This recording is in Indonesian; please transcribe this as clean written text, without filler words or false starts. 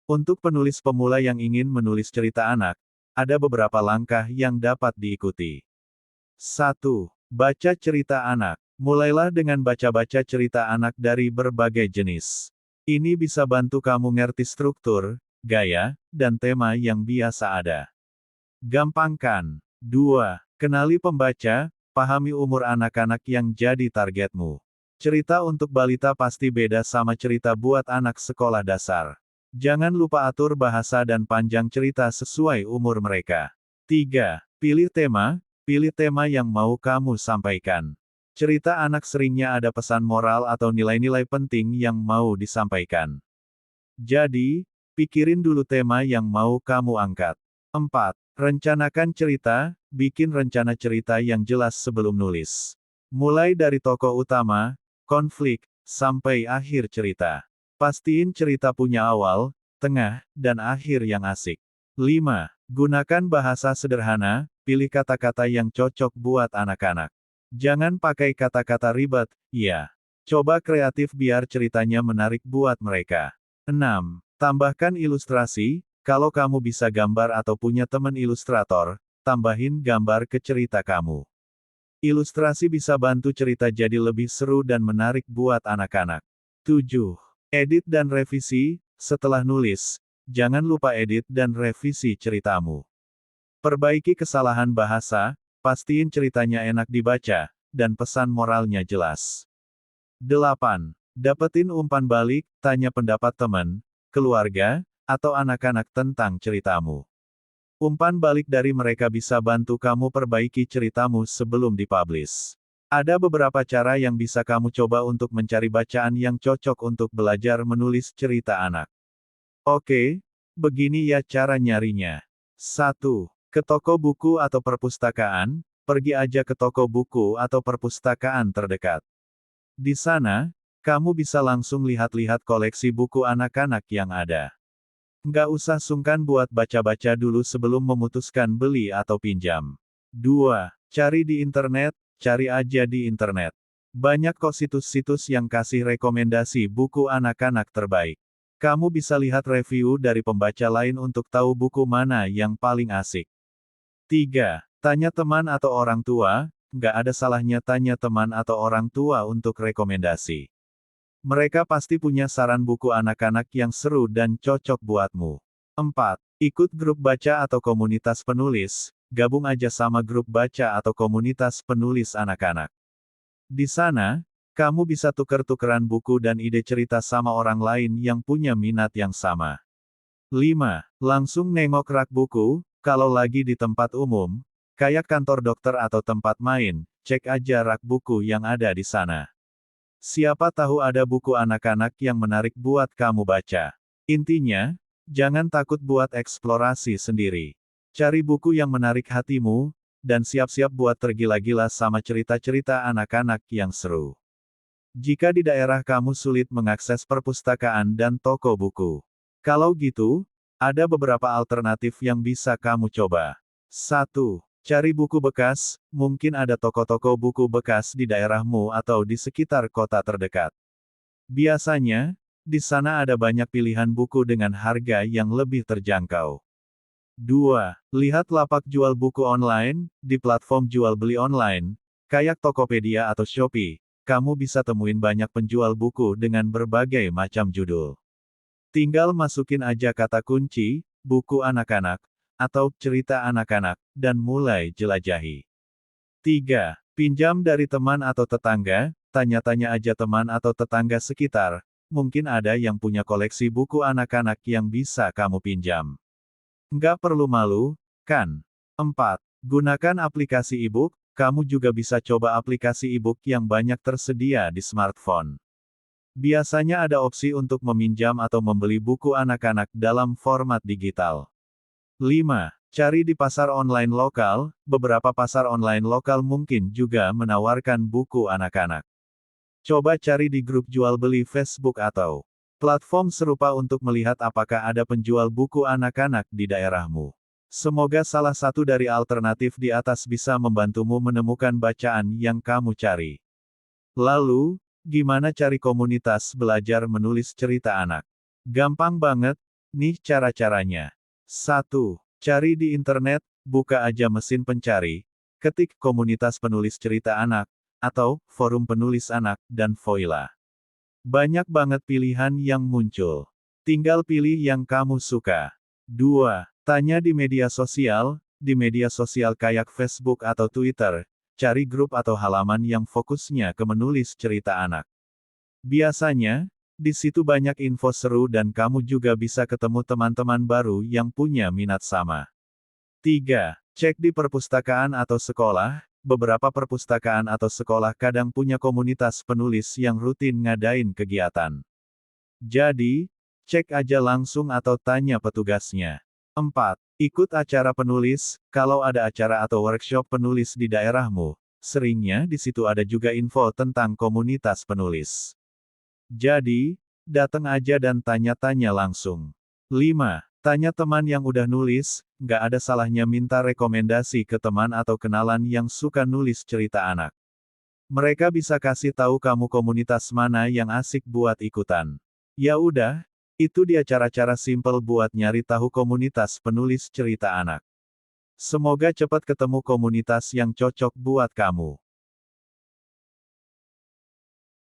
Untuk penulis pemula yang ingin menulis cerita anak, ada beberapa langkah yang dapat diikuti. 1. Baca cerita anak. Mulailah dengan baca-baca cerita anak dari berbagai jenis. Ini bisa bantu kamu ngerti struktur, gaya, dan tema yang biasa ada. Gampangkan. 2. Kenali pembaca, pahami umur anak-anak yang jadi targetmu. Cerita untuk balita pasti beda sama cerita buat anak sekolah dasar. Jangan lupa atur bahasa dan panjang cerita sesuai umur mereka. 3. Pilih tema yang mau kamu sampaikan. Cerita anak seringnya ada pesan moral atau nilai-nilai penting yang mau disampaikan. Jadi, pikirin dulu tema yang mau kamu angkat. 4. Rencanakan cerita, bikin rencana cerita yang jelas sebelum nulis. Mulai dari tokoh utama, konflik, sampai akhir cerita. Pastiin cerita punya awal, tengah, dan akhir yang asik. 5. Gunakan bahasa sederhana, pilih kata-kata yang cocok buat anak-anak. Jangan pakai kata-kata ribet, ya. Coba kreatif biar ceritanya menarik buat mereka. 6. Tambahkan ilustrasi, kalau kamu bisa gambar atau punya teman ilustrator, tambahin gambar ke cerita kamu. Ilustrasi bisa bantu cerita jadi lebih seru dan menarik buat anak-anak. 7. Edit dan revisi, setelah nulis, jangan lupa edit dan revisi ceritamu. Perbaiki kesalahan bahasa, pastiin ceritanya enak dibaca, dan pesan moralnya jelas. 8. Dapetin umpan balik, tanya pendapat teman, keluarga, atau anak-anak tentang ceritamu. Umpan balik dari mereka bisa bantu kamu perbaiki ceritamu sebelum dipublish. Ada beberapa cara yang bisa kamu coba untuk mencari bacaan yang cocok untuk belajar menulis cerita anak. Oke, begini ya cara nyarinya. 1. Ke toko buku atau perpustakaan, pergi aja ke toko buku atau perpustakaan terdekat. Di sana, kamu bisa langsung lihat-lihat koleksi buku anak-anak yang ada. Nggak usah sungkan buat baca-baca dulu sebelum memutuskan beli atau pinjam. 2. Cari di internet, cari aja di internet. Banyak kok situs-situs yang kasih rekomendasi buku anak-anak terbaik. Kamu bisa lihat review dari pembaca lain untuk tahu buku mana yang paling asik. 3. Tanya teman atau orang tua, nggak ada salahnya tanya teman atau orang tua untuk rekomendasi. Mereka pasti punya saran buku anak-anak yang seru dan cocok buatmu. 4. Ikut grup baca atau komunitas penulis, gabung aja sama grup baca atau komunitas penulis anak-anak. Di sana, kamu bisa tuker-tukeran buku dan ide cerita sama orang lain yang punya minat yang sama. 5. Langsung nengok rak buku, kalau lagi di tempat umum, kayak kantor dokter atau tempat main, cek aja rak buku yang ada di sana. Siapa tahu ada buku anak-anak yang menarik buat kamu baca. Intinya, jangan takut buat eksplorasi sendiri. Cari buku yang menarik hatimu, dan siap-siap buat tergila-gila sama cerita-cerita anak-anak yang seru. Jika di daerah kamu sulit mengakses perpustakaan dan toko buku, kalau gitu, ada beberapa alternatif yang bisa kamu coba. 1. Cari buku bekas, mungkin ada toko-toko buku bekas di daerahmu atau di sekitar kota terdekat. Biasanya, di sana ada banyak pilihan buku dengan harga yang lebih terjangkau. 2. Lihat lapak jual buku online, di platform jual beli online, kayak Tokopedia atau Shopee, kamu bisa temuin banyak penjual buku dengan berbagai macam judul. Tinggal masukin aja kata kunci, buku anak-anak, atau cerita anak-anak, dan mulai jelajahi. 3. Pinjam dari teman atau tetangga, tanya-tanya aja teman atau tetangga sekitar, mungkin ada yang punya koleksi buku anak-anak yang bisa kamu pinjam. Nggak perlu malu, kan? 4. Gunakan aplikasi e-book, kamu juga bisa coba aplikasi e-book yang banyak tersedia di smartphone. Biasanya ada opsi untuk meminjam atau membeli buku anak-anak dalam format digital. 5. Cari di pasar online lokal, beberapa pasar online lokal mungkin juga menawarkan buku anak-anak. Coba cari di grup jual beli Facebook atau platform serupa untuk melihat apakah ada penjual buku anak-anak di daerahmu. Semoga salah satu dari alternatif di atas bisa membantumu menemukan bacaan yang kamu cari. Lalu, gimana cari komunitas belajar menulis cerita anak? Gampang banget, Nih cara-caranya. 1. Cari di internet, buka aja mesin pencari, ketik komunitas penulis cerita anak, atau forum penulis anak, dan voila. Banyak banget pilihan yang muncul. Tinggal pilih yang kamu suka. 2. Tanya di media sosial kayak Facebook atau Twitter, cari grup atau halaman yang fokusnya ke menulis cerita anak. Biasanya, di situ banyak info seru dan kamu juga bisa ketemu teman-teman baru yang punya minat sama. 3. Cek di perpustakaan atau sekolah. Beberapa perpustakaan atau sekolah kadang punya komunitas penulis yang rutin ngadain kegiatan. Jadi, cek aja langsung atau tanya petugasnya. 4. Ikut acara penulis. Kalau ada acara atau workshop penulis di daerahmu, seringnya di situ ada juga info tentang komunitas penulis. Jadi, datang aja dan tanya-tanya langsung. 5. Tanya teman yang udah nulis, nggak ada salahnya minta rekomendasi ke teman atau kenalan yang suka nulis cerita anak. Mereka bisa kasih tahu kamu komunitas mana yang asik buat ikutan. Ya udah, itu dia cara-cara simple buat nyari tahu komunitas penulis cerita anak. Semoga cepat ketemu komunitas yang cocok buat kamu.